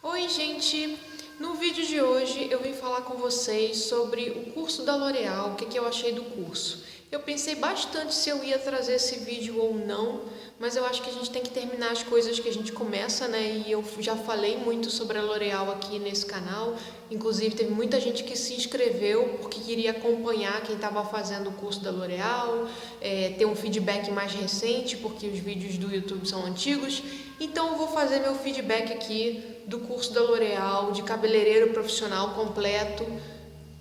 Oi, gente! No vídeo de hoje eu vim falar com vocês sobre o curso da L'Oréal, o que eu achei do curso. Eu pensei bastante se eu ia trazer esse vídeo ou não, mas eu acho que a gente tem que terminar as coisas que a gente começa, né? E eu já falei muito sobre a L'Oréal aqui nesse canal, inclusive teve muita gente que se inscreveu porque queria acompanhar quem estava fazendo o curso da L'Oréal, ter um feedback mais recente, porque os vídeos do YouTube são antigos. Então eu vou fazer meu feedback aqui do curso da L'Oréal de cabeleireiro profissional completo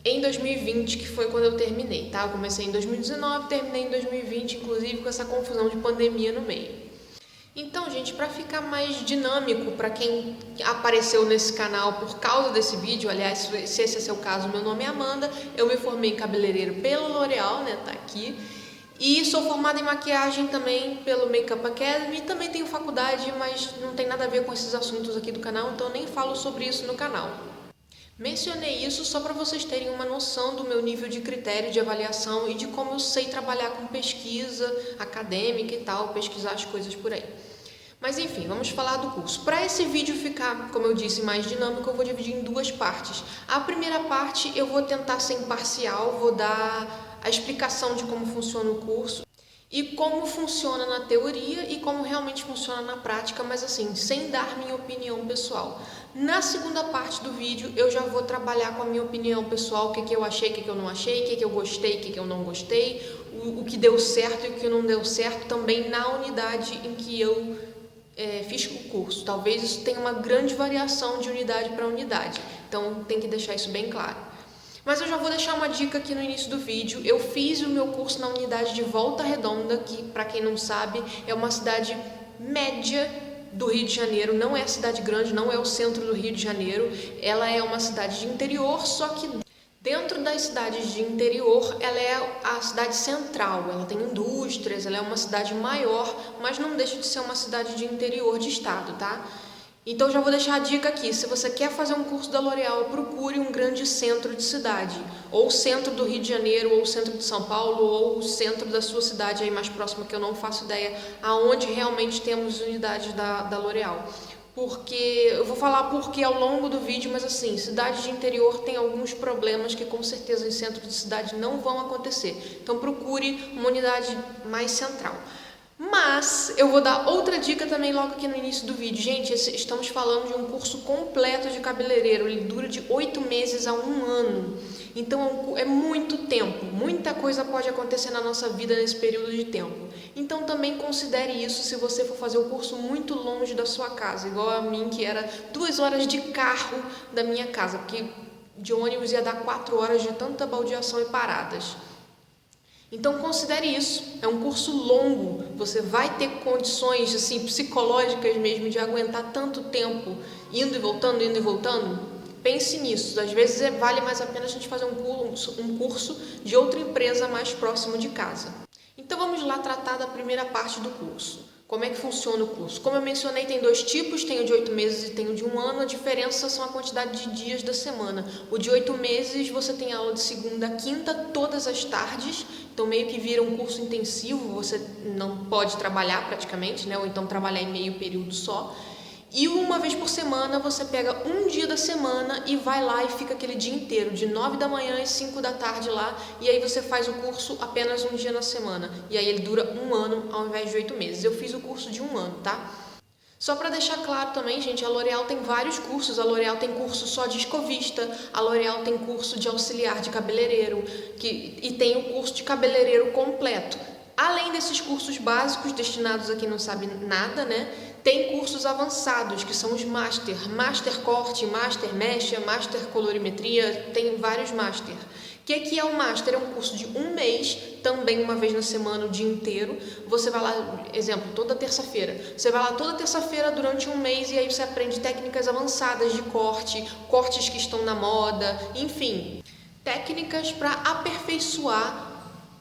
em 2020, que foi quando eu terminei, tá? Eu comecei em 2019, terminei em 2020, inclusive com essa confusão de pandemia no meio. Então, gente, para ficar mais dinâmico para quem apareceu nesse canal por causa desse vídeo, aliás, se esse é seu caso, meu nome é Amanda, eu me formei em cabeleireiro pela L'Oréal, né, tá aqui. E sou formada em maquiagem também pelo Makeup Academy, também tenho faculdade, mas não tem nada a ver com esses assuntos aqui do canal, então eu nem falo sobre isso no canal. Mencionei isso só para vocês terem uma noção do meu nível de critério de avaliação e de como eu sei trabalhar com pesquisa acadêmica e tal, pesquisar as coisas por aí. Mas enfim, vamos falar do curso. Para esse vídeo ficar, como eu disse, mais dinâmico, eu vou dividir em duas partes. A primeira parte eu vou tentar ser imparcial, vou dar a explicação de como funciona o curso e como funciona na teoria e como realmente funciona na prática, mas assim, sem dar minha opinião pessoal. Na segunda parte do vídeo, eu já vou trabalhar com a minha opinião pessoal, o que eu achei, o que eu não achei, o que eu gostei, o que eu não gostei, o que deu certo e o que não deu certo, também na unidade em que eu fiz o curso. Talvez isso tenha uma grande variação de unidade para unidade, então tem que deixar isso bem claro. Mas eu já vou deixar uma dica aqui no início do vídeo. Eu fiz o meu curso na unidade de Volta Redonda, que, para quem não sabe, é uma cidade média do Rio de Janeiro. Não é cidade grande, não é o centro do Rio de Janeiro. Ela é uma cidade de interior, só que dentro das cidades de interior, ela é a cidade central. Ela tem indústrias, ela é uma cidade maior, mas não deixa de ser uma cidade de interior de estado, tá? Então já vou deixar a dica aqui, se você quer fazer um curso da L'Oréal, procure um grande centro de cidade, ou o centro do Rio de Janeiro, ou o centro de São Paulo, ou o centro da sua cidade aí mais próxima, que eu não faço ideia, aonde realmente temos unidades da L'Oréal. Porque, eu vou falar porque ao longo do vídeo, mas assim, cidade de interior tem alguns problemas que com certeza em centro de cidade não vão acontecer. Então procure uma unidade mais central. Mas eu vou dar outra dica também logo aqui no início do vídeo. Gente, estamos falando de um curso completo de cabeleireiro. Ele dura de 8 meses a 1 ano. Então é muito tempo. Muita coisa pode acontecer na nossa vida nesse período de tempo. Então também considere isso se você for fazer o curso muito longe da sua casa. Igual a mim, que era 2 horas de carro da minha casa. Porque de ônibus ia dar 4 horas de tanta baldeação e paradas. Então considere isso, é um curso longo, você vai ter condições assim, psicológicas mesmo de aguentar tanto tempo indo e voltando, indo e voltando? Pense nisso, às vezes vale mais a pena a gente fazer um curso de outra empresa mais próximo de casa. Então vamos lá tratar da primeira parte do curso. Como é que funciona o curso? Como eu mencionei, tem 2 tipos, tem o de 8 meses e tem o de 1 ano. A diferença são a quantidade de dias da semana. O de 8 meses você tem aula de segunda a quinta, todas as tardes. Então meio que vira um curso intensivo, você não pode trabalhar praticamente, né? Ou então trabalhar em meio período só. E uma vez por semana você pega um dia da semana e vai lá e fica aquele dia inteiro, de 9 da manhã às 5 da tarde lá, e aí você faz o curso apenas um dia na semana. E aí ele dura 1 ano ao invés de 8 meses. Eu fiz o curso de 1 ano, tá? Só para deixar claro também, gente, a L'Oréal tem vários cursos. A L'Oréal tem curso só de escovista, a L'Oréal tem curso de auxiliar de cabeleireiro e tem o curso de cabeleireiro completo. Além desses cursos básicos destinados a quem não sabe nada, né? Tem cursos avançados, que são os Master, Master Corte, Master Mecha, Master Colorimetria, tem vários Master. O que é o Master? É um curso de 1 mês, também uma vez na semana, o dia inteiro. Você vai lá, exemplo, toda terça-feira. Você vai lá toda terça-feira durante 1 mês e aí você aprende técnicas avançadas de corte, cortes que estão na moda, enfim. Técnicas para aperfeiçoar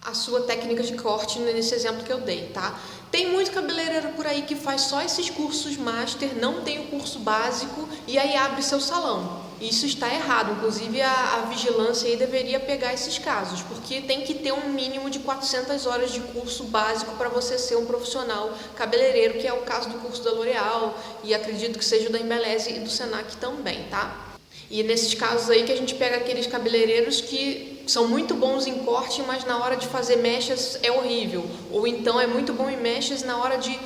a sua técnica de corte nesse exemplo que eu dei, tá? Tem muito cabeleireiro por aí que faz só esses cursos master, não tem o curso básico e aí abre seu salão. Isso está errado, inclusive a vigilância aí deveria pegar esses casos, porque tem que ter um mínimo de 400 horas de curso básico para você ser um profissional cabeleireiro, que é o caso do curso da L'Oréal e acredito que seja o da Embeleze e do Senac também, tá? E nesses casos aí que a gente pega aqueles cabeleireiros que são muito bons em corte, mas na hora de fazer mechas é horrível, ou então é muito bom em mechas, na hora de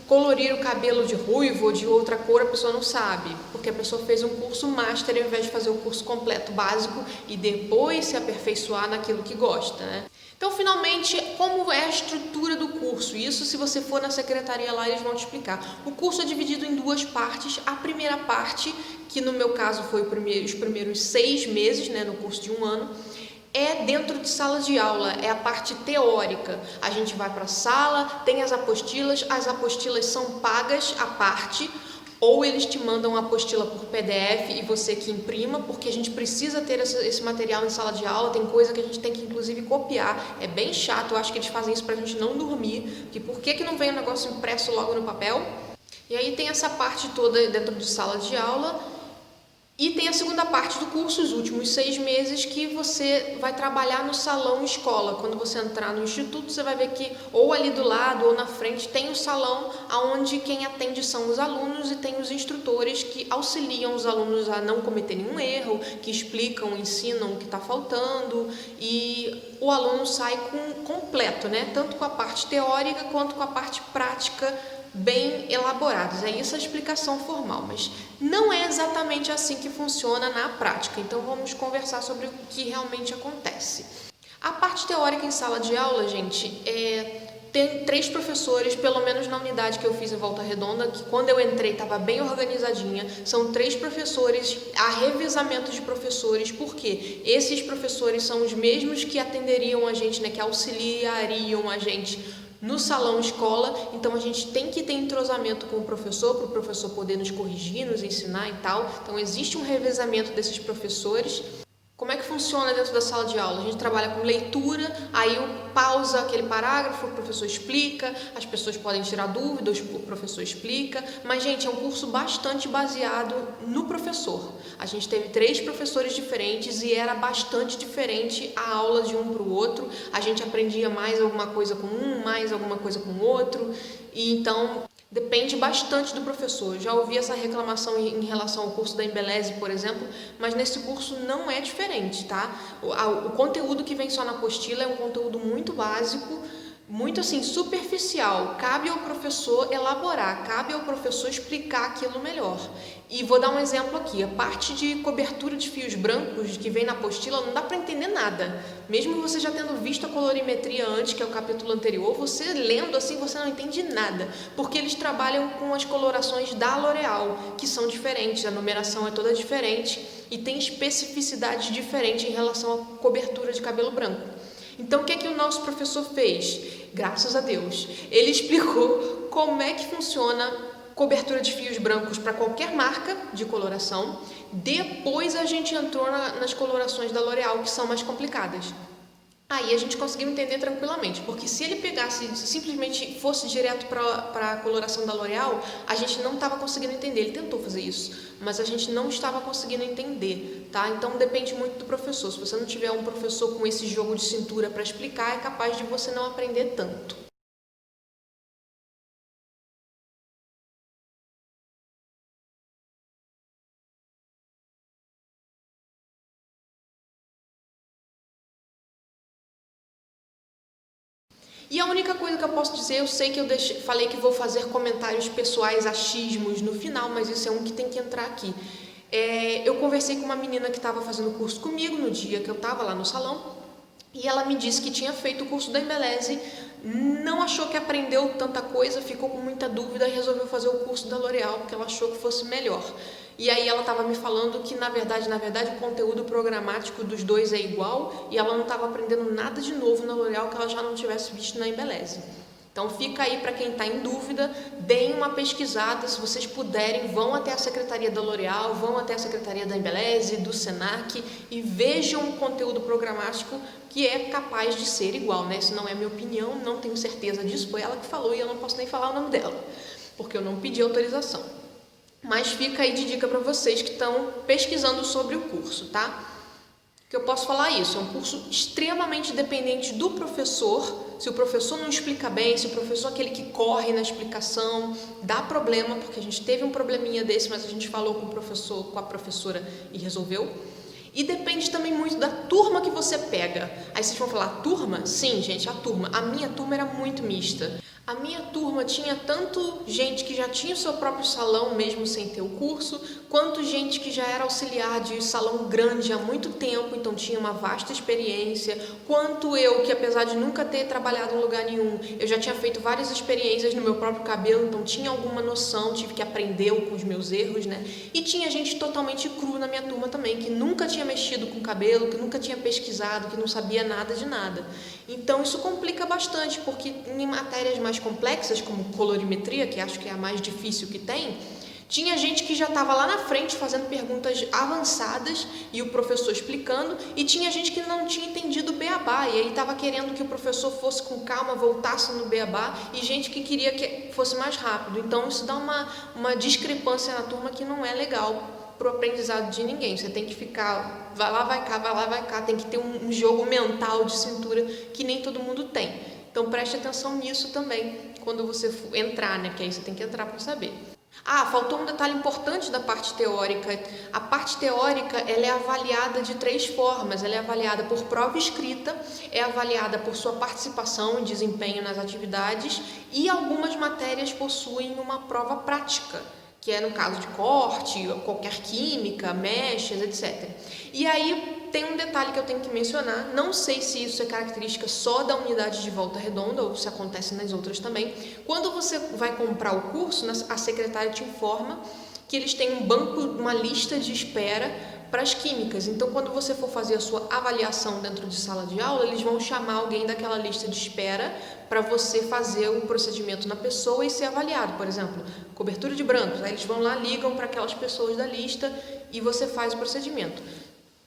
colorir o cabelo de ruivo ou de outra cor a pessoa não sabe, porque a pessoa fez um curso master ao invés de fazer o curso completo básico e depois se aperfeiçoar naquilo que gosta, né? Então, finalmente, como é a estrutura do curso? Isso, se você for na secretaria lá, eles vão te explicar. O curso é dividido em duas partes. A primeira parte, que no meu caso foi os primeiros 6 meses, né, no curso de 1 ano, é dentro de sala de aula, é a parte teórica. A gente vai para a sala, tem as apostilas são pagas à parte, ou eles te mandam a apostila por PDF e você que imprima, porque a gente precisa ter esse material em sala de aula, tem coisa que a gente tem que inclusive copiar, é bem chato, eu acho que eles fazem isso pra gente não dormir, porque por que não vem o negócio impresso logo no papel? E aí tem essa parte toda dentro de sala de aula. E tem a segunda parte do curso, os últimos 6 meses, que você vai trabalhar no salão escola. Quando você entrar no instituto, você vai ver que ou ali do lado ou na frente tem o salão onde quem atende são os alunos e tem os instrutores que auxiliam os alunos a não cometer nenhum erro, que explicam, ensinam o que está faltando e o aluno sai completo, né? Tanto com a parte teórica quanto com a parte prática bem elaborados. É isso a explicação formal, mas não é exatamente assim que funciona na prática. Então vamos conversar sobre o que realmente acontece. A parte teórica em sala de aula, gente, tem 3 professores, pelo menos na unidade que eu fiz em Volta Redonda, que quando eu entrei estava bem organizadinha, são 3 professores, há revezamento de professores, porque esses professores são os mesmos que atenderiam a gente, né, que auxiliariam a gente no salão escola, então a gente tem que ter entrosamento com o professor, para o professor poder nos corrigir, nos ensinar e tal. Então existe um revezamento desses professores. Como é que funciona dentro da sala de aula? A gente trabalha com leitura, aí pausa aquele parágrafo, o professor explica, as pessoas podem tirar dúvidas, o professor explica, mas, gente, é um curso bastante baseado no professor. A gente teve 3 professores diferentes e era bastante diferente a aula de um para o outro, a gente aprendia mais alguma coisa com um, mais alguma coisa com o outro, e então depende bastante do professor. Já ouvi essa reclamação em relação ao curso da Embeleze, por exemplo, mas nesse curso não é diferente, tá? O conteúdo que vem só na apostila é um conteúdo muito básico, muito assim, superficial. Cabe ao professor elaborar, cabe ao professor explicar aquilo melhor. E vou dar um exemplo aqui, a parte de cobertura de fios brancos que vem na apostila não dá para entender nada. Mesmo você já tendo visto a colorimetria antes, que é o capítulo anterior, você lendo assim, você não entende nada, porque eles trabalham com as colorações da L'Oréal, que são diferentes, a numeração é toda diferente e tem especificidades diferentes em relação à cobertura de cabelo branco. Então, o que é que o nosso professor fez? Graças a Deus, ele explicou como é que funciona cobertura de fios brancos para qualquer marca de coloração. Depois a gente entrou nas colorações da L'Oréal, que são mais complicadas. Aí a gente conseguiu entender tranquilamente, porque se ele pegasse, simplesmente fosse direto para a coloração da L'Oréal, a gente não estava conseguindo entender. Ele tentou fazer isso, mas a gente não estava conseguindo entender, tá? Então depende muito do professor. Se você não tiver um professor com esse jogo de cintura para explicar, é capaz de você não aprender tanto. E a única coisa que eu posso dizer, eu sei que eu falei que vou fazer comentários pessoais, achismos no final, mas isso é um que tem que entrar aqui. Eu conversei com uma menina que estava fazendo curso comigo no dia que eu estava lá no salão, e ela me disse que tinha feito o curso da Embeleze, não achou que aprendeu tanta coisa, ficou com muita dúvida e resolveu fazer o curso da L'Oréal, porque ela achou que fosse melhor. E aí ela estava me falando que, na verdade, o conteúdo programático dos dois é igual e ela não estava aprendendo nada de novo na L'Oréal que ela já não tivesse visto na Embeleze. Então fica aí para quem está em dúvida, deem uma pesquisada, se vocês puderem, vão até a Secretaria da L'Oréal, vão até a Secretaria da Embeleze, do Senac e vejam o conteúdo programático que é capaz de ser igual, né? Isso não é minha opinião, não tenho certeza disso, foi ela que falou e eu não posso nem falar o nome dela, porque eu não pedi autorização. mas fica aí de dica para vocês que estão pesquisando sobre o curso, tá? Que eu posso falar isso, é um curso extremamente dependente do professor. Se o professor não explica bem, se o professor é aquele que corre na explicação, dá problema, porque a gente teve um probleminha desse, mas a gente falou com o professor, com a professora e resolveu. E depende também muito da turma que você pega. Aí vocês vão falar, turma? Sim, gente, a turma. A minha turma era muito mista. A minha turma tinha tanto gente que já tinha o seu próprio salão, mesmo sem ter o curso, quanto gente que já era auxiliar de salão grande há muito tempo, então tinha uma vasta experiência, quanto eu, que apesar de nunca ter trabalhado em lugar nenhum, eu já tinha feito várias experiências no meu próprio cabelo, então tinha alguma noção, tive que aprender com os meus erros, né? E tinha gente totalmente cru na minha turma também, que nunca tinha mexido com cabelo, que nunca tinha pesquisado, que não sabia nada de nada. Então isso complica bastante, porque em matérias mais complexas, como colorimetria, que acho que é a mais difícil que tem, tinha gente que já estava lá na frente fazendo perguntas avançadas e o professor explicando, e tinha gente que não tinha entendido o beabá, e aí estava querendo que o professor fosse com calma, voltasse no beabá, e gente que queria que fosse mais rápido. Então isso dá uma discrepância na turma que não é legal para o aprendizado de ninguém. Você tem que ficar, vai lá, vai cá, vai lá, vai cá, tem que ter um jogo mental de cintura que nem todo mundo tem. Então preste atenção nisso também quando você entrar, né? Porque aí você tem que entrar para saber. Ah, faltou um detalhe importante da parte teórica. A parte teórica, ela é avaliada de 3 formas. Ela é avaliada por prova escrita, é avaliada por sua participação e desempenho nas atividades, e algumas matérias possuem uma prova prática, que é no caso de corte, qualquer química, mechas, etc. E aí tem um detalhe que eu tenho que mencionar, não sei se isso é característica só da unidade de Volta Redonda ou se acontece nas outras também. Quando você vai comprar o curso, a secretária te informa que eles têm um banco, uma lista de espera para as químicas. Então, quando você for fazer a sua avaliação dentro de sala de aula, eles vão chamar alguém daquela lista de espera para você fazer o procedimento na pessoa e ser avaliado. Por exemplo, cobertura de brancos. Aí eles vão lá, ligam para aquelas pessoas da lista e você faz o procedimento.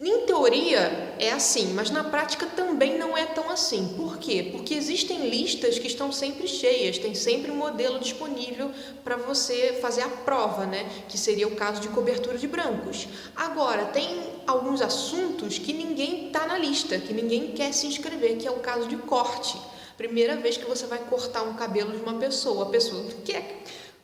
Em teoria é assim, mas na prática também não é tão assim. Por quê? Porque existem listas que estão sempre cheias, tem sempre um modelo disponível para você fazer a prova, né? Que seria o caso de cobertura de brancos. Agora, tem alguns assuntos que ninguém está na lista, que ninguém quer se inscrever, que é o caso de corte. Primeira vez que você vai cortar um cabelo de uma pessoa, a pessoa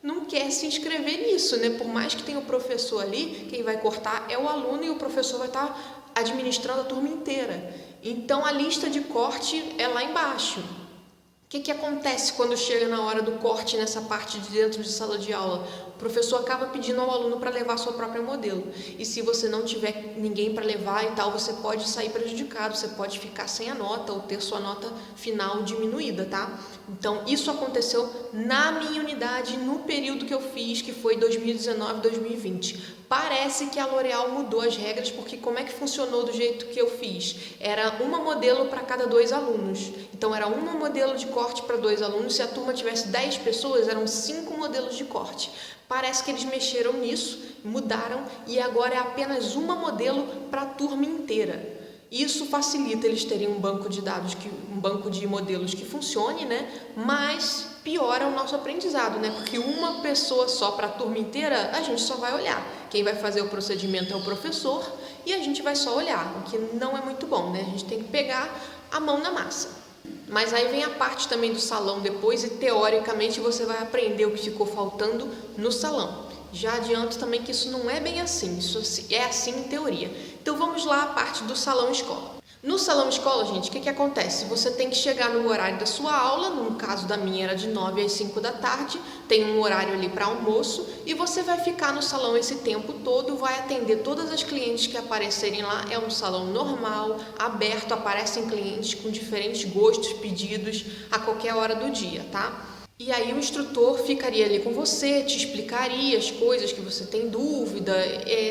não quer se inscrever nisso, né? Por mais que tenha o professor ali, quem vai cortar é o aluno e o professor vai estar administrando a turma inteira. Então a lista de corte é lá embaixo. O que acontece quando chega na hora do corte nessa parte de dentro de sala de aula? O professor acaba pedindo ao aluno para levar sua própria modelo. E se você não tiver ninguém para levar e tal, você pode sair prejudicado, você pode ficar sem a nota ou ter sua nota final diminuída, tá? Então, isso aconteceu na minha unidade, no período que eu fiz, que foi 2019-2020. Parece que a L'Oréal mudou as regras, porque como é que funcionou do jeito que eu fiz? Era uma modelo para cada 2 alunos. Então, era uma modelo de corte para 2 alunos. Se a turma tivesse 10 pessoas, eram 5 modelos de corte. Parece que eles mexeram nisso, mudaram, e agora é apenas uma modelo para a turma inteira. Isso facilita eles terem um banco de dados, um banco de modelos que funcione, né? Mas piora o nosso aprendizado, né? Porque uma pessoa só para a turma inteira, a gente só vai olhar. Quem vai fazer o procedimento é o professor e a gente vai só olhar, o que não é muito bom, né? A gente tem que pegar a mão na massa. Mas aí vem a parte também do salão depois e teoricamente você vai aprender o que ficou faltando no salão. Já adianto também que isso não é bem assim, isso é assim em teoria. Então vamos lá a parte do salão escola. No salão escola, gente, o que acontece? Você tem que chegar no horário da sua aula, no caso da minha era de 9 às 5 da tarde, tem um horário ali para almoço, e você vai ficar no salão esse tempo todo, vai atender todas as clientes que aparecerem lá. É um salão normal, aberto, aparecem clientes com diferentes gostos, pedidos a qualquer hora do dia, tá? E aí o instrutor ficaria ali com você, te explicaria as coisas que você tem dúvida,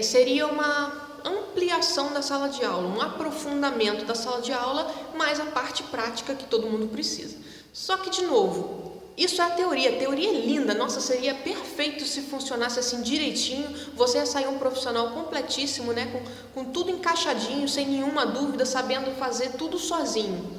seria uma ampliação da sala de aula, um aprofundamento da sala de aula, mais a parte prática que todo mundo precisa. Só que, de novo, isso é a teoria é linda, nossa, seria perfeito se funcionasse assim direitinho, você ia sair um profissional completíssimo, né, com tudo encaixadinho, sem nenhuma dúvida, sabendo fazer tudo sozinho.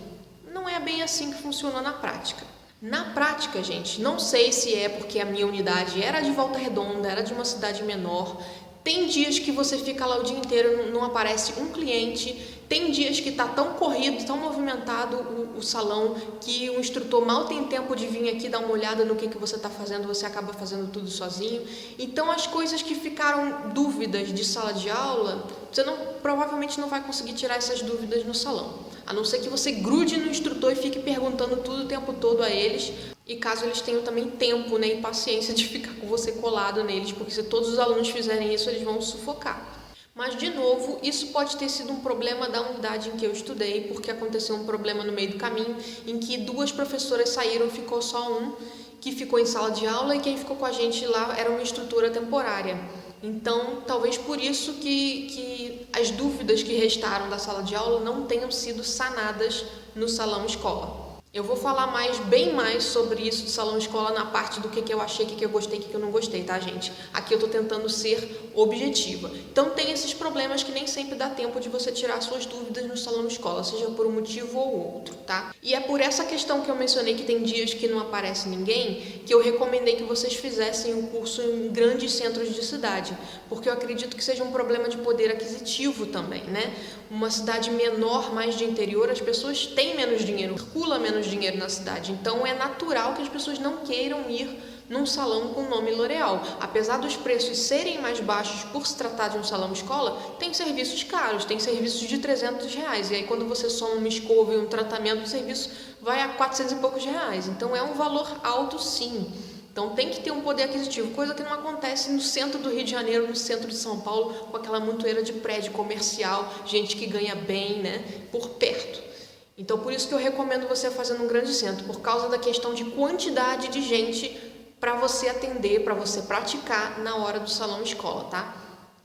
Não é bem assim que funciona na prática. Na prática, gente, não sei se é porque a minha unidade era de Volta Redonda, era de uma cidade menor. Tem dias que você fica lá o dia inteiro, não aparece um cliente. Tem dias que está tão corrido, tão movimentado o salão, que o instrutor mal tem tempo de vir aqui dar uma olhada no que você está fazendo, você acaba fazendo tudo sozinho. Então, as coisas que ficaram dúvidas de sala de aula, você provavelmente não vai conseguir tirar essas dúvidas no salão. A não ser que você grude no instrutor e fique perguntando tudo o tempo todo a eles. E caso eles tenham também tempo, né, e paciência de ficar com você colado neles, porque se todos os alunos fizerem isso, eles vão sufocar. Mas, de novo, isso pode ter sido um problema da unidade em que eu estudei, porque aconteceu um problema no meio do caminho, em que 2 professoras saíram, ficou só um, que ficou em sala de aula, e quem ficou com a gente lá era uma instrutora temporária. Então, talvez por isso que as dúvidas que restaram da sala de aula não tenham sido sanadas no salão escola. Eu vou falar bem mais sobre isso do salão escola na parte do que eu achei, que eu gostei, que eu não gostei, tá, gente? Aqui eu tô tentando ser objetiva. Então tem esses problemas que nem sempre dá tempo de você tirar suas dúvidas no salão escola, seja por um motivo ou outro, tá? E é por essa questão que eu mencionei que tem dias que não aparece ninguém, que eu recomendei que vocês fizessem o curso em grandes centros de cidade, porque eu acredito que seja um problema de poder aquisitivo também, né? Uma cidade menor, mais de interior, as pessoas têm menos dinheiro, circula menos dinheiro na cidade, então é natural que as pessoas não queiram ir num salão com o nome L'Oréal. Apesar dos preços serem mais baixos por se tratar de um salão escola, tem serviços caros, tem serviços de R$300, e aí quando você soma uma escova e um tratamento, o serviço vai a 400 e poucos reais, então é um valor alto sim. Então tem que ter um poder aquisitivo, coisa que não acontece no centro do Rio de Janeiro, no centro de São Paulo, com aquela montoeira de prédio comercial, gente que ganha bem, né, por perto. Então por isso que eu recomendo você fazer num grande centro, por causa da questão de quantidade de gente para você atender, para você praticar na hora do salão escola, tá?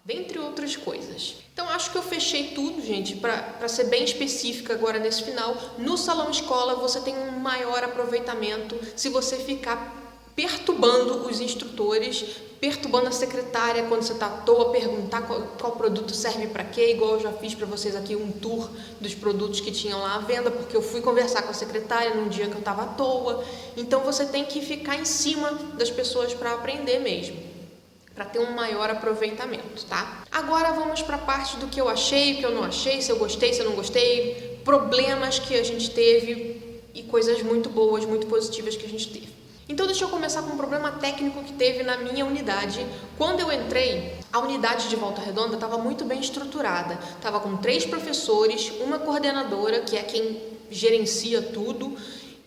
Dentre outras coisas. Então acho que eu fechei tudo, gente, para ser bem específica agora nesse final. No salão escola você tem um maior aproveitamento se você ficar perturbando os instrutores, perturbando a secretária quando você está à toa, perguntar qual produto serve para quê, igual eu já fiz para vocês aqui um tour dos produtos que tinham lá à venda, porque eu fui conversar com a secretária num dia que eu estava à toa. Então você tem que ficar em cima das pessoas para aprender mesmo, para ter um maior aproveitamento, tá? Agora vamos para a parte do que eu achei, o que eu não achei, se eu gostei, se eu não gostei, problemas que a gente teve e coisas muito boas, muito positivas que a gente teve. Então deixa eu começar com um problema técnico que teve na minha unidade. Quando eu entrei, a unidade de Volta Redonda estava muito bem estruturada. Estava com 3 professores, uma coordenadora, que é quem gerencia tudo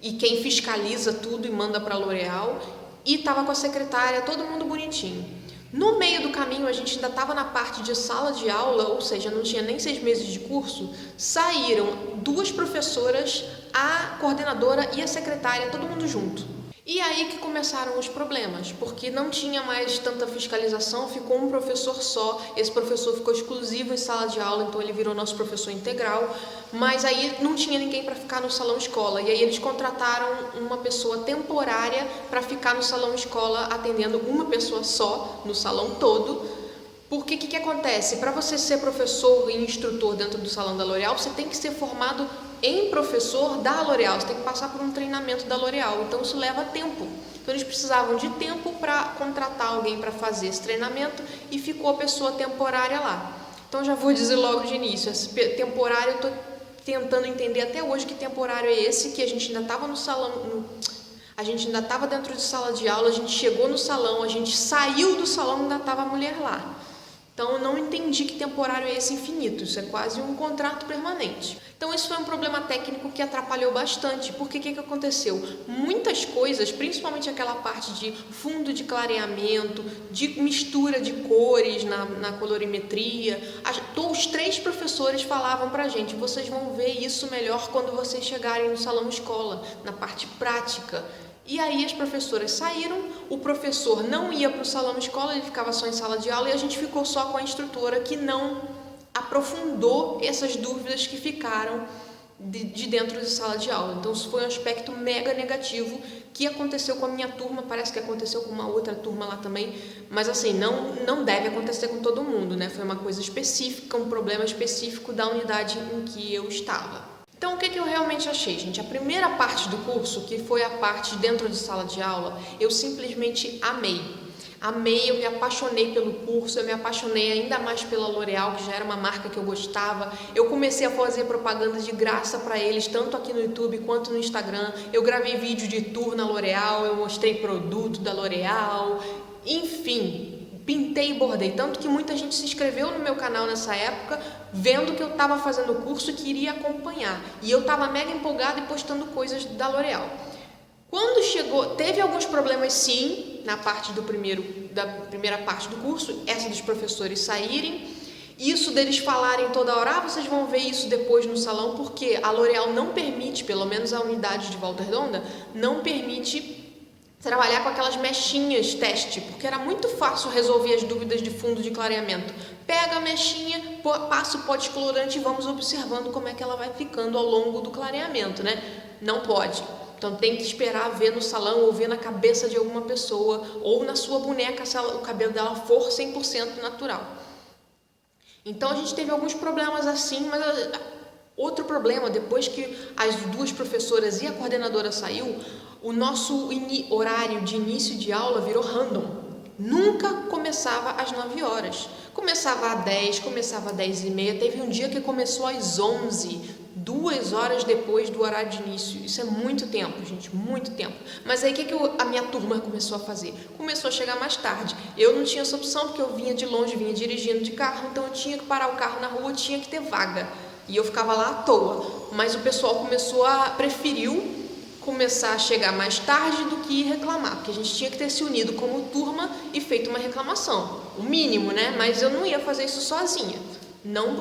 e quem fiscaliza tudo e manda para a L'Oréal, e estava com a secretária, todo mundo bonitinho. No meio do caminho, a gente ainda estava na parte de sala de aula, ou seja, não tinha nem 6 meses de curso, saíram 2 professoras, a coordenadora e a secretária, todo mundo junto. E aí que começaram os problemas, porque não tinha mais tanta fiscalização, ficou um professor só, esse professor ficou exclusivo em sala de aula, então ele virou nosso professor integral, mas aí não tinha ninguém para ficar no salão escola, e aí eles contrataram uma pessoa temporária para ficar no salão escola, atendendo uma pessoa só no salão todo. Porque o que acontece? Para você ser professor e instrutor dentro do salão da L'Oréal, você tem que ser formado em professor da L'Oréal, você tem que passar por um treinamento da L'Oréal, então isso leva tempo. Então eles precisavam de tempo para contratar alguém para fazer esse treinamento e ficou a pessoa temporária lá. Então já vou dizer logo de início, esse temporário eu estou tentando entender até hoje que temporário é esse, que a gente ainda estava no salão, a gente ainda estava dentro de sala de aula, a gente chegou no salão, a gente saiu do salão e ainda estava a mulher lá. Então eu não entendi que temporário é esse infinito, isso é quase um contrato permanente. Então isso foi um problema técnico que atrapalhou bastante, porque o que aconteceu? Muitas coisas, principalmente aquela parte de fundo de clareamento, de mistura de cores na colorimetria, os 3 professores falavam pra gente, vocês vão ver isso melhor quando vocês chegarem no salão escola, na parte prática. E aí as professoras saíram, o professor não ia para o salão escola, ele ficava só em sala de aula e a gente ficou só com a instrutora que não aprofundou essas dúvidas que ficaram de dentro de sala de aula. Então isso foi um aspecto mega negativo que aconteceu com a minha turma, parece que aconteceu com uma outra turma lá também, mas assim, não deve acontecer com todo mundo, né? Foi uma coisa específica, um problema específico da unidade em que eu estava. Então, o que eu realmente achei, gente? A primeira parte do curso, que foi a parte dentro de sala de aula, eu simplesmente amei. Amei, eu me apaixonei pelo curso, eu me apaixonei ainda mais pela L'Oréal, que já era uma marca que eu gostava. Eu comecei a fazer propaganda de graça para eles, tanto aqui no YouTube quanto no Instagram. Eu gravei vídeo de tour na L'Oréal, eu mostrei produto da L'Oréal, enfim... Pintei e bordei, tanto que muita gente se inscreveu no meu canal nessa época, vendo que eu estava fazendo o curso e queria acompanhar. E eu estava mega empolgada e postando coisas da L'Oréal. Quando chegou, teve alguns problemas sim, da primeira parte do curso, essa dos professores saírem, isso deles falarem toda hora, vocês vão ver isso depois no salão, porque a L'Oréal não permite, pelo menos a unidade de Volta Redonda, não permite trabalhar com aquelas mechinhas teste, porque era muito fácil resolver as dúvidas de fundo de clareamento. Pega a mechinha, passa o pó descolorante e vamos observando como é que ela vai ficando ao longo do clareamento, né? Não pode. Então tem que esperar ver no salão ou ver na cabeça de alguma pessoa ou na sua boneca se o cabelo dela for 100% natural. Então a gente teve alguns problemas assim, mas outro problema, depois que as duas professoras e a coordenadora saiu, o nosso horário de início de aula virou random. Nunca começava às 9 horas. Começava às 10, começava às 10h30. Teve um dia que começou às 11, 2 horas depois do horário de início. Isso é muito tempo, gente, muito tempo. Mas aí o que a minha turma começou a fazer? Começou a chegar mais tarde. Eu não tinha essa opção porque eu vinha de longe, vinha dirigindo de carro, então eu tinha que parar o carro na rua, tinha que ter vaga. E eu ficava lá à toa. Mas o pessoal preferiu começar a chegar mais tarde do que reclamar, porque a gente tinha que ter se unido como turma e feito uma reclamação, o mínimo, né? Mas eu não ia fazer isso sozinha, não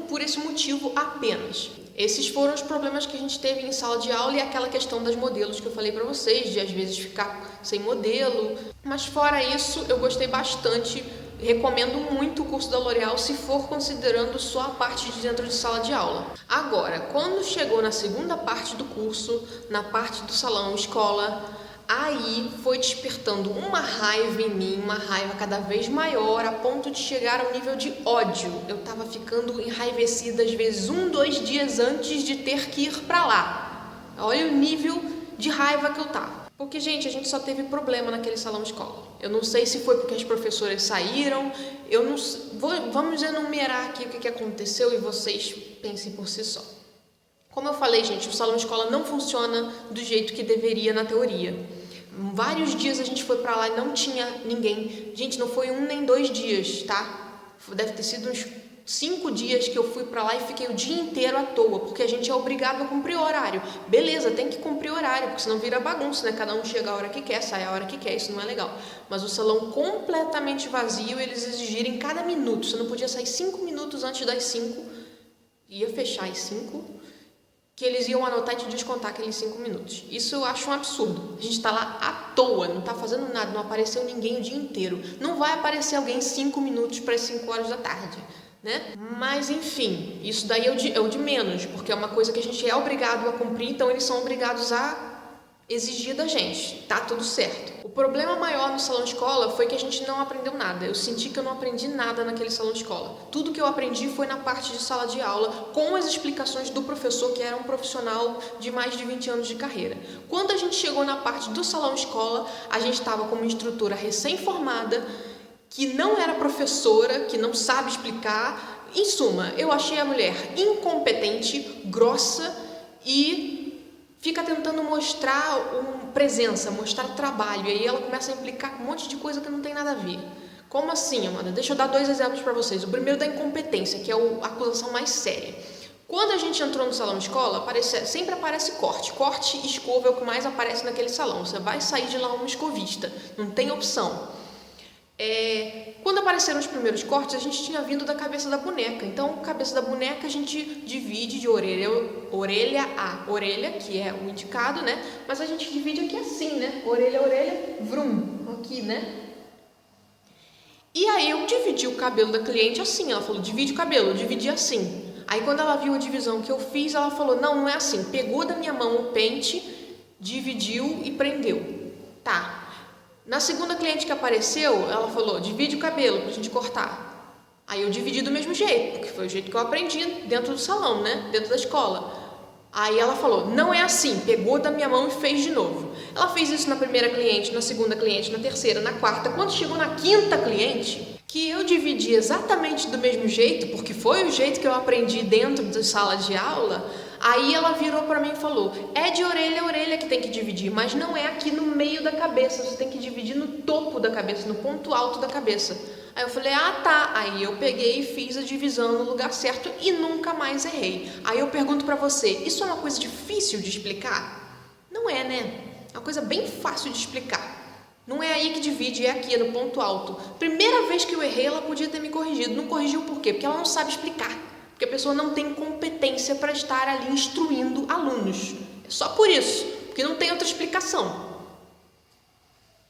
por esse motivo apenas. Esses foram os problemas que a gente teve em sala de aula e aquela questão das modelos que eu falei para vocês, de às vezes ficar sem modelo. Mas fora isso, eu gostei bastante. Recomendo muito o curso da L'Oréal se for considerando só a parte de dentro de sala de aula. Agora, quando chegou na segunda parte do curso, na parte do salão escola, aí foi despertando uma raiva em mim, uma raiva cada vez maior, a ponto de chegar ao nível de ódio. Eu estava ficando enraivecida às vezes 2 dias antes de ter que ir para lá. Olha o nível de raiva que eu tava. Porque, gente, a gente só teve problema naquele salão escola. Eu não sei se foi porque as professoras saíram, vamos enumerar aqui o que aconteceu e vocês pensem por si só. Como eu falei, gente, o salão escola não funciona do jeito que deveria na teoria. Vários dias a gente foi pra lá e não tinha ninguém. Gente, não foi 1 nem 2 dias, tá? Deve ter sido uns 5 dias que eu fui pra lá e fiquei o dia inteiro à toa, porque a gente é obrigado a cumprir o horário. Beleza, tem que cumprir o horário, porque senão vira bagunça, né? Cada um chega a hora que quer, sai a hora que quer, isso não é legal. Mas o salão completamente vazio, eles exigirem cada minuto. Você não podia sair 5 minutos antes das 5, ia fechar às 5, que eles iam anotar e te descontar aqueles 5 minutos. Isso eu acho um absurdo. A gente tá lá à toa, não tá fazendo nada, não apareceu ninguém o dia inteiro. Não vai aparecer alguém 5 minutos para as 5 horas da tarde. Né? Mas enfim, isso daí é o de menos, porque é uma coisa que a gente é obrigado a cumprir, então eles são obrigados a exigir da gente, tá tudo certo. O problema maior no salão escola foi que a gente não aprendeu nada. Eu senti que eu não aprendi nada naquele salão escola. Tudo que eu aprendi foi na parte de sala de aula, com as explicações do professor, que era um profissional de mais de 20 anos de carreira. Quando a gente chegou na parte do salão escola, a gente estava com uma instrutora recém-formada, que não era professora, que não sabe explicar. Em suma, eu achei a mulher incompetente, grossa e fica tentando mostrar presença, mostrar trabalho. E aí ela começa a implicar um monte de coisa que não tem nada a ver. Como assim, Amanda? Deixa eu dar 2 exemplos para vocês. O primeiro da incompetência, que é a acusação mais séria. Quando a gente entrou no salão escola, sempre aparece corte. Corte e escova é o que mais aparece naquele salão. Você vai sair de lá uma escovista. Não tem opção. Quando apareceram os primeiros cortes, a gente tinha vindo da cabeça da boneca. Então, cabeça da boneca a gente divide de orelha a orelha, que é o indicado, né? Mas a gente divide aqui assim, né? Orelha a orelha, vrum, aqui, né? E aí eu dividi o cabelo da cliente assim. Ela falou, divide o cabelo, eu dividi assim. Aí quando ela viu a divisão que eu fiz, ela falou, não é assim. Pegou da minha mão o pente, dividiu e prendeu. Tá. Na segunda cliente que apareceu, ela falou, divide o cabelo pra gente cortar. Aí eu dividi do mesmo jeito, porque foi o jeito que eu aprendi dentro do salão, né? Dentro da escola. Aí ela falou, não é assim, pegou da minha mão e fez de novo. Ela fez isso na primeira cliente, na segunda cliente, na terceira, na quarta. Quando chegou na quinta cliente, que eu dividi exatamente do mesmo jeito, porque foi o jeito que eu aprendi dentro da sala de aula, aí ela virou para mim e falou, é de orelha a orelha que tem que dividir, mas não é aqui no meio da cabeça, você tem que dividir no topo da cabeça, no ponto alto da cabeça. Aí eu falei, ah tá, aí eu peguei e fiz a divisão no lugar certo e nunca mais errei. Aí eu pergunto pra você, isso é uma coisa difícil de explicar? Não é, né? É uma coisa bem fácil de explicar. Não é aí que divide, é aqui, é no ponto alto. Primeira vez que eu errei, ela podia ter me corrigido. Não corrigiu por quê? Porque ela não sabe explicar. Porque a pessoa não tem competência para estar ali instruindo alunos. É só por isso, porque não tem outra explicação.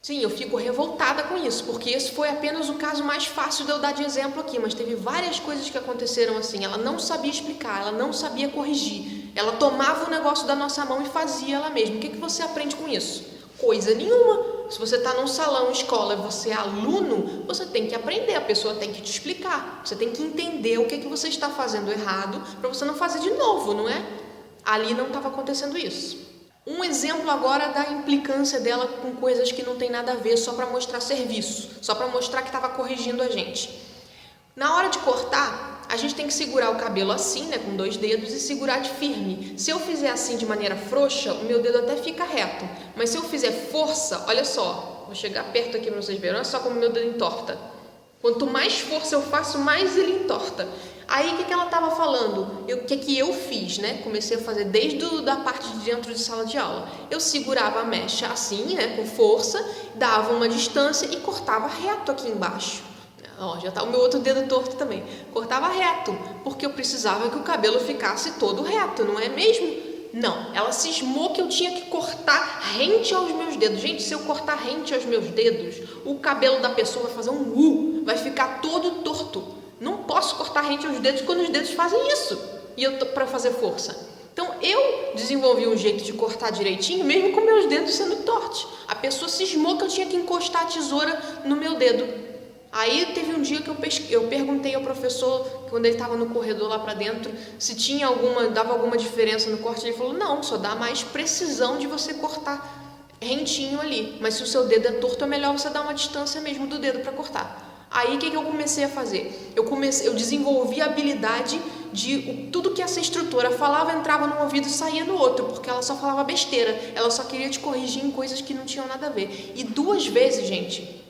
Sim, eu fico revoltada com isso, porque esse foi apenas o caso mais fácil de eu dar de exemplo aqui, mas teve várias coisas que aconteceram assim. Ela não sabia explicar, ela não sabia corrigir. Ela tomava o negócio da nossa mão e fazia ela mesma. O que você aprende com isso? Coisa nenhuma. Se você está num salão, escola, e você é aluno, você tem que aprender, a pessoa tem que te explicar. Você tem que entender o que você está fazendo errado para você não fazer de novo, não é? Ali não estava acontecendo isso. Um exemplo agora da implicância dela com coisas que não tem nada a ver, só para mostrar serviço, só para mostrar que estava corrigindo a gente. Na hora de cortar, a gente tem que segurar o cabelo assim, né, com 2 dedos e segurar de firme. Se eu fizer assim de maneira frouxa, o meu dedo até fica reto, mas se eu fizer força, olha só, vou chegar perto aqui para vocês verem, olha só como meu dedo entorta. Quanto mais força eu faço, mais ele entorta. Aí o que ela estava falando? O que eu fiz, né? Comecei a fazer desde a parte de dentro de sala de aula. Eu segurava a mecha assim, né? Com força, dava uma distância e cortava reto aqui embaixo. Ó, já tá o meu outro dedo torto também. Cortava reto, porque eu precisava que o cabelo ficasse todo reto, não é mesmo? Não, ela cismou que eu tinha que cortar rente aos meus dedos. Gente, se eu cortar rente aos meus dedos, o cabelo da pessoa vai fazer um U, vai ficar todo torto. Não posso cortar rente aos dedos quando os dedos fazem isso, e eu tô para fazer força. Então eu desenvolvi um jeito de cortar direitinho, mesmo com meus dedos sendo tortos. A pessoa cismou que eu tinha que encostar a tesoura no meu dedo. Aí teve um dia que eu perguntei ao professor, quando ele estava no corredor lá para dentro, se tinha dava alguma diferença no corte. Ele falou, não, só dá mais precisão de você cortar rentinho ali. Mas se o seu dedo é torto, é melhor você dar uma distância mesmo do dedo para cortar. Aí o que eu comecei a fazer? Eu desenvolvi a habilidade de tudo que essa instrutora falava entrava num ouvido e saía no outro, porque ela só falava besteira, ela só queria te corrigir em coisas que não tinham nada a ver. E 2 vezes, gente,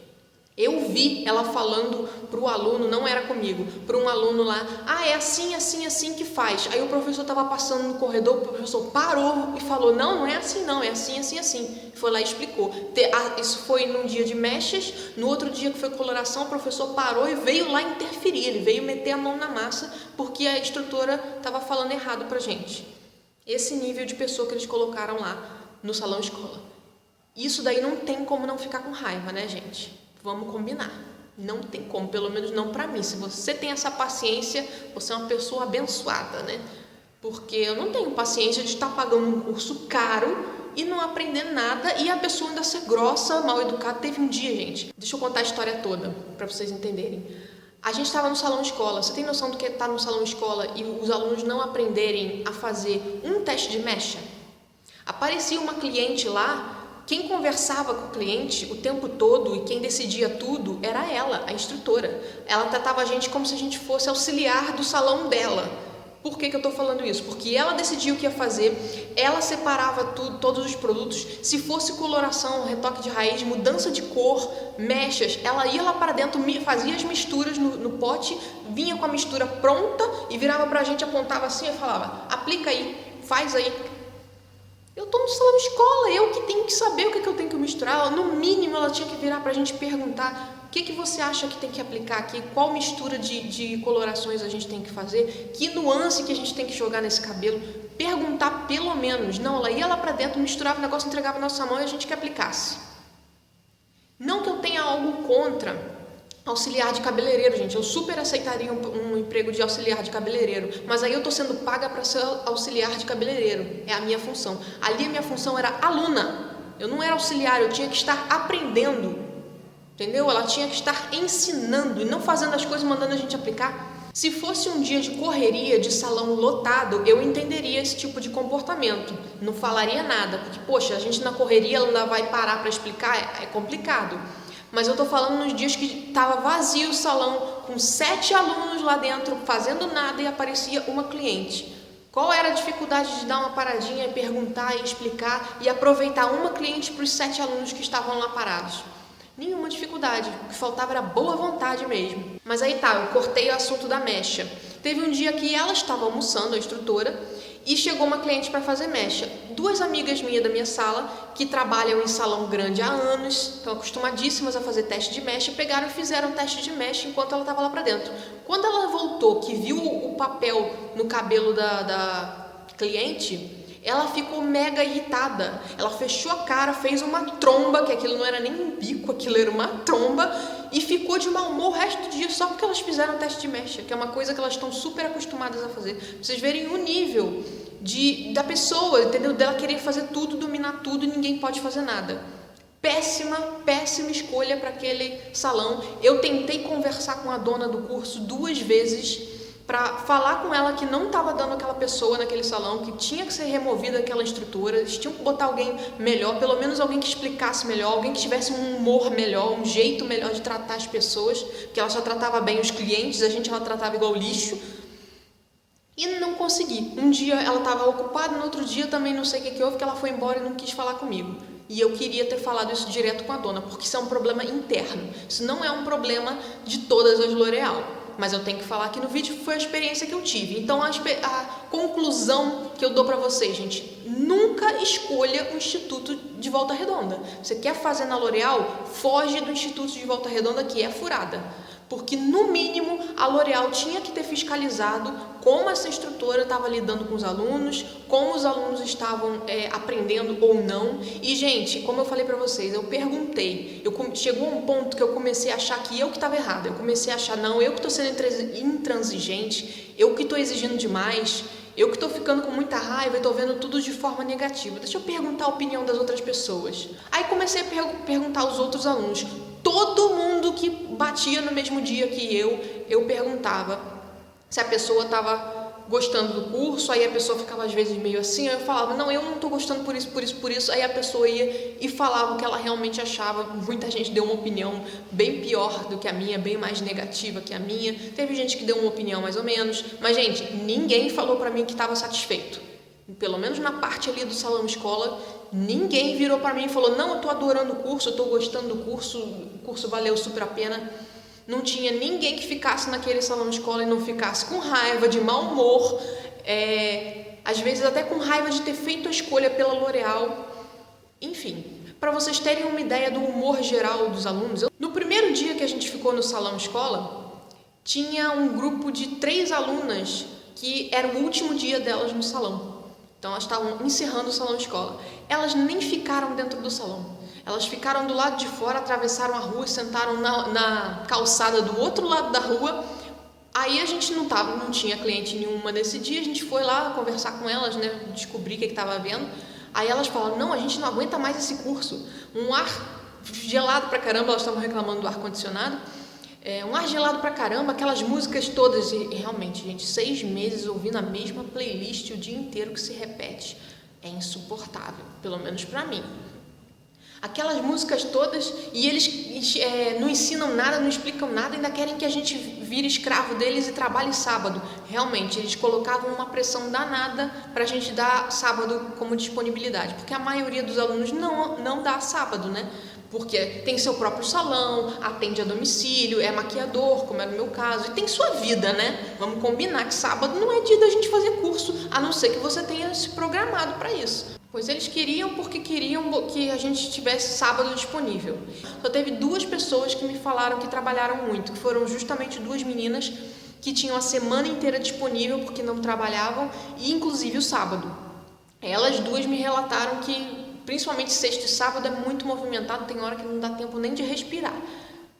eu vi ela falando para o aluno, não era comigo, para um aluno lá, é assim, assim, assim que faz. Aí o professor estava passando no corredor, o professor parou e falou, não é assim não, é assim, assim, assim. Foi lá e explicou. Isso foi num dia de mechas, no outro dia que foi coloração, o professor parou e veio lá interferir, ele veio meter a mão na massa, porque a instrutora estava falando errado para gente. Esse nível de pessoa que eles colocaram lá no salão escola. Isso daí não tem como não ficar com raiva, né, gente? Vamos combinar. Não tem como, pelo menos não para mim. Se você tem essa paciência, você é uma pessoa abençoada, né? Porque eu não tenho paciência de estar pagando um curso caro e não aprender nada e a pessoa ainda ser grossa, mal educada. Teve um dia, gente, deixa eu contar a história toda para vocês entenderem. A gente estava no salão escola. Você tem noção do que é estar no salão escola e os alunos não aprenderem a fazer um teste de mecha? Aparecia uma cliente lá. Quem conversava com o cliente o tempo todo e quem decidia tudo era ela, a instrutora. Ela tratava a gente como se a gente fosse auxiliar do salão dela. Por que eu estou falando isso? Porque ela decidia o que ia fazer, ela separava tudo, todos os produtos. Se fosse coloração, retoque de raiz, mudança de cor, mechas, ela ia lá para dentro, fazia as misturas no pote, vinha com a mistura pronta e virava para a gente, apontava assim e falava, aplica aí, faz aí. Eu estou no salão de escola, eu que tenho que saber o que eu tenho que misturar. No mínimo, ela tinha que virar para a gente perguntar o que você acha que tem que aplicar aqui, qual mistura de colorações a gente tem que fazer, que nuance que a gente tem que jogar nesse cabelo. Perguntar pelo menos. Não, ela ia lá para dentro, misturava o negócio, entregava na nossa mão e a gente que aplicasse. Não que eu tenha algo contra auxiliar de cabeleireiro, gente. Eu super aceitaria um emprego de auxiliar de cabeleireiro, mas aí eu estou sendo paga para ser auxiliar de cabeleireiro. É a minha função. Ali a minha função era aluna. Eu não era auxiliar, eu tinha que estar aprendendo. Entendeu? Ela tinha que estar ensinando e não fazendo as coisas, mandando a gente aplicar. Se fosse um dia de correria, de salão lotado, eu entenderia esse tipo de comportamento, não falaria nada, porque, poxa, a gente na correria ela ainda vai parar para explicar, é complicado. Mas eu tô falando nos dias que estava vazio o salão, com 7 alunos lá dentro, fazendo nada, e aparecia uma cliente. Qual era a dificuldade de dar uma paradinha e perguntar e explicar e aproveitar uma cliente para os 7 alunos que estavam lá parados? Nenhuma dificuldade, o que faltava era boa vontade mesmo. Mas aí tá, eu cortei o assunto da mecha. Teve um dia que ela estava almoçando, a instrutora, e chegou uma cliente para fazer mecha. 2 amigas minhas da minha sala, que trabalham em salão grande há anos, estão acostumadíssimas a fazer teste de mecha, pegaram e fizeram teste de mecha enquanto ela estava lá para dentro. Quando ela voltou, que viu o papel no cabelo da cliente, ela ficou mega irritada. Ela fechou a cara, fez uma tromba, que aquilo não era nem um bico, aquilo era uma tromba, e ficou de mau humor o resto do dia só porque elas fizeram teste de mecha, que é uma coisa que elas estão super acostumadas a fazer. Pra vocês verem o nível da pessoa, entendeu? Dela querer fazer tudo, dominar tudo e ninguém pode fazer nada. Péssima escolha para aquele salão. Eu tentei conversar com a dona do curso 2 vezes para falar com ela que não estava dando aquela pessoa naquele salão, que tinha que ser removida aquela instrutora, eles tinham que botar alguém melhor, pelo menos alguém que explicasse melhor, alguém que tivesse um humor melhor, um jeito melhor de tratar as pessoas, porque ela só tratava bem os clientes, a gente ela tratava igual lixo. E não consegui. Um dia ela estava ocupada, no outro dia também não sei o que houve, que ela foi embora e não quis falar comigo. E eu queria ter falado isso direto com a dona, porque isso é um problema interno. Isso não é um problema de todas as L'Oréal. Mas eu tenho que falar aqui no vídeo que foi a experiência que eu tive. Então a conclusão que eu dou para vocês, gente, nunca escolha o Instituto de Volta Redonda. Você quer fazer na L'Oréal? Foge do Instituto de Volta Redonda, que é furada. Porque no mínimo a L'Oréal tinha que ter fiscalizado como essa instrutora estava lidando com os alunos, como os alunos estavam aprendendo ou não. E gente, como eu falei para vocês, eu perguntei, chegou um ponto que eu comecei a achar que eu que estava errada. Eu comecei a achar, não, eu que estou sendo intransigente, eu que estou exigindo demais, eu que estou ficando com muita raiva e estou vendo tudo de forma negativa. Deixa eu perguntar a opinião das outras pessoas. Aí comecei a perguntar aos outros alunos. Todo mundo que batia no mesmo dia que eu perguntava se a pessoa estava gostando do curso, aí a pessoa ficava às vezes meio assim, aí eu falava, não, eu não estou gostando por isso, aí a pessoa ia e falava o que ela realmente achava. Muita gente deu uma opinião bem pior do que a minha, bem mais negativa que a minha, teve gente que deu uma opinião mais ou menos, mas gente, ninguém falou para mim que estava satisfeito. Pelo menos na parte ali do salão escola, ninguém virou para mim e falou, não, eu estou adorando o curso, eu estou gostando do curso, o curso valeu super a pena. Não tinha ninguém que ficasse naquele salão escola e não ficasse com raiva, de mau humor, às vezes até com raiva de ter feito a escolha pela L'Oréal. Enfim, para vocês terem uma ideia do humor geral dos alunos, no primeiro dia que a gente ficou no salão escola, tinha um grupo de 3 alunas que era o último dia delas no salão. Então elas estavam encerrando o salão escola. Elas nem ficaram dentro do salão. Elas ficaram do lado de fora, atravessaram a rua e sentaram na calçada do outro lado da rua. Aí a gente não tinha cliente nenhuma nesse dia, a gente foi lá conversar com elas, né, descobrir o que estava havendo. Aí elas falaram, não, a gente não aguenta mais esse curso. Um ar gelado pra caramba, elas estavam reclamando do ar-condicionado. Um ar gelado pra caramba, aquelas músicas todas, e realmente, gente, 6 meses ouvindo a mesma playlist o dia inteiro que se repete, é insuportável, pelo menos pra mim. Aquelas músicas todas, e eles não ensinam nada, não explicam nada, ainda querem que a gente vire escravo deles e trabalhe sábado. Realmente, eles colocavam uma pressão danada pra gente dar sábado como disponibilidade, porque a maioria dos alunos não dá sábado, né? Porque tem seu próprio salão, atende a domicílio, é maquiador, como era o meu caso, e tem sua vida, né? Vamos combinar que sábado não é dia da gente fazer curso, a não ser que você tenha se programado para isso. Pois eles queriam porque queriam que a gente tivesse sábado disponível. Só teve 2 pessoas que me falaram que trabalharam muito, que foram justamente 2 meninas que tinham a semana inteira disponível porque não trabalhavam, e inclusive o sábado. Elas 2 me relataram que principalmente sexta e sábado é muito movimentado, tem hora que não dá tempo nem de respirar.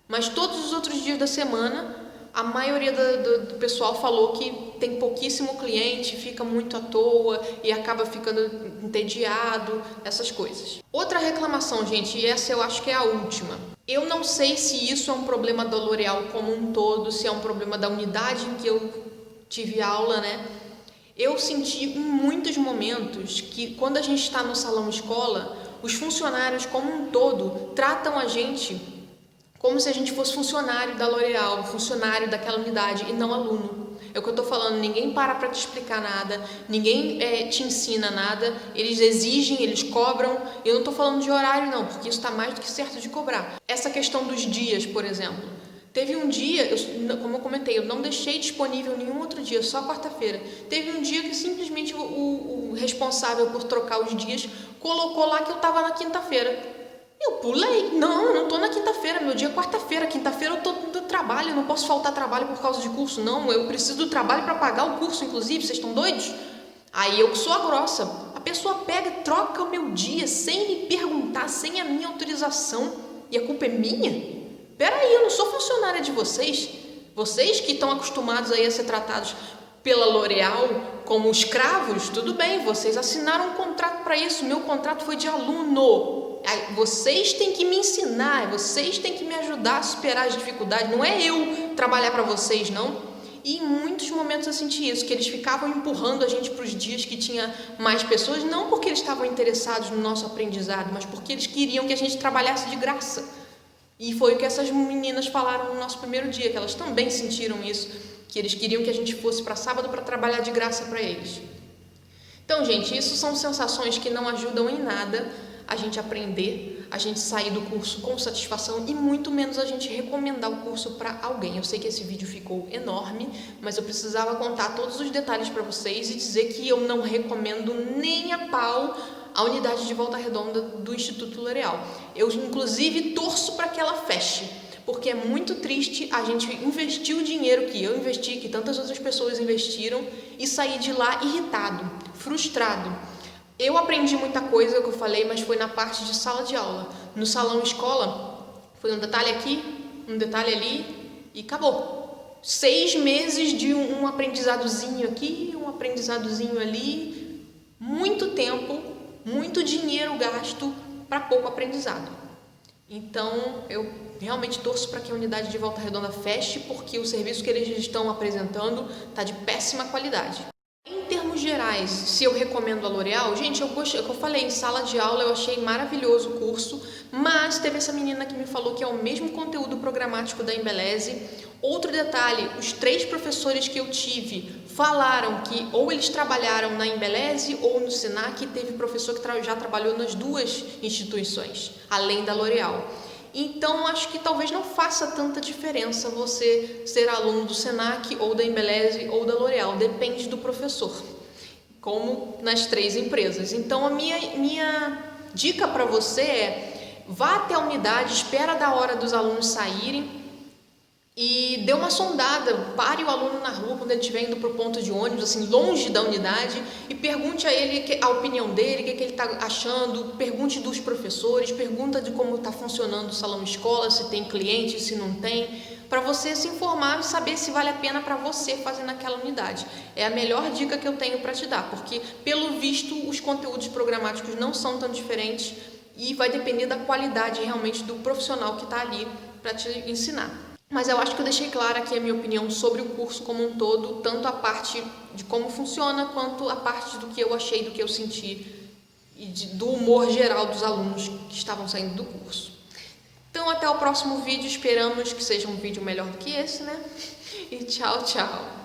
Mas todos os outros dias da semana A maioria do pessoal falou que tem pouquíssimo cliente, fica muito à toa e acaba ficando entediado, essas coisas. Outra reclamação, gente, e essa eu acho que é a última. Eu não sei se isso é um problema da L'Oréal como um todo, se é um problema da unidade em que eu tive aula, né? Eu senti em muitos momentos que quando a gente está no salão escola, os funcionários como um todo tratam a gente como se a gente fosse funcionário da L'Oréal, funcionário daquela unidade e não aluno. É o que eu estou falando, ninguém para te explicar nada, ninguém te ensina nada, eles exigem, eles cobram. Eu não estou falando de horário não, porque isso está mais do que certo de cobrar. Essa questão dos dias, por exemplo. Teve um dia, como eu comentei, eu não deixei disponível nenhum outro dia, só quarta-feira. Teve um dia que simplesmente o responsável por trocar os dias colocou lá que eu estava na quinta-feira. Eu pulei. Não, eu não tô na quinta-feira, meu dia é quarta-feira. Quinta-feira eu tô no trabalho, eu não posso faltar trabalho por causa de curso, não. Eu preciso do trabalho para pagar o curso, inclusive, vocês estão doidos? Aí eu que sou a grossa. A pessoa pega, troca o meu dia sem me perguntar, sem a minha autorização. E a culpa é minha? Peraí, eu não sou funcionária de vocês. Vocês que estão acostumados aí a ser tratados pela L'Oréal como escravos, tudo bem, vocês assinaram um contrato para isso. Meu contrato foi de aluno. Vocês têm que me ensinar, vocês têm que me ajudar a superar as dificuldades, não é eu trabalhar para vocês, não. E em muitos momentos eu senti isso, que eles ficavam empurrando a gente para os dias que tinha mais pessoas, não porque eles estavam interessados no nosso aprendizado, mas porque eles queriam que a gente trabalhasse de graça. E foi o que essas meninas falaram no nosso primeiro dia, que elas também sentiram isso, que eles queriam que a gente fosse para sábado para trabalhar de graça para eles. Então, gente, isso são sensações que não ajudam em nada a gente aprender, a gente sair do curso com satisfação e muito menos a gente recomendar o curso para alguém. Eu sei que esse vídeo ficou enorme, mas eu precisava contar todos os detalhes para vocês e dizer que eu não recomendo nem a pau a unidade de Volta Redonda do Instituto L'Oréal. Eu, inclusive, torço para que ela feche, porque é muito triste a gente investir o dinheiro que eu investi, que tantas outras pessoas investiram, e sair de lá irritado, frustrado. Eu aprendi muita coisa, é o que eu falei, mas foi na parte de sala de aula. No salão escola, foi um detalhe aqui, um detalhe ali e acabou. 6 meses de um aprendizadozinho aqui, um aprendizadozinho ali, muito tempo, muito dinheiro gasto para pouco aprendizado. Então, eu realmente torço para que a unidade de Volta Redonda feche, porque o serviço que eles estão apresentando está de péssima qualidade. Em termos gerais, se eu recomendo a L'Oréal, gente, eu gostei, como eu falei, em sala de aula eu achei maravilhoso o curso, mas teve essa menina que me falou que é o mesmo conteúdo programático da Embeleze. Outro detalhe, os 3 professores que eu tive falaram que ou eles trabalharam na Embeleze ou no Senac, teve professor que já trabalhou nas 2 instituições, além da L'Oréal. Então, acho que talvez não faça tanta diferença você ser aluno do Senac, ou da Embeleze, ou da L'Oréal. Depende do professor, como nas 3 empresas. Então, a minha dica para você é: vá até a unidade, espera da hora dos alunos saírem e dê uma sondada, pare o aluno na rua quando ele estiver indo para o ponto de ônibus, assim, longe da unidade, e pergunte a ele a opinião dele, o que ele está achando, pergunte dos professores, pergunta de como está funcionando o salão escola, se tem cliente, se não tem, para você se informar e saber se vale a pena para você fazer naquela unidade. É a melhor dica que eu tenho para te dar, porque pelo visto os conteúdos programáticos não são tão diferentes e vai depender da qualidade realmente do profissional que está ali para te ensinar. Mas eu acho que eu deixei clara aqui a minha opinião sobre o curso como um todo, tanto a parte de como funciona, quanto a parte do que eu achei, do que eu senti e do humor geral dos alunos que estavam saindo do curso. Então, até o próximo vídeo, esperamos que seja um vídeo melhor do que esse, né? E tchau, tchau!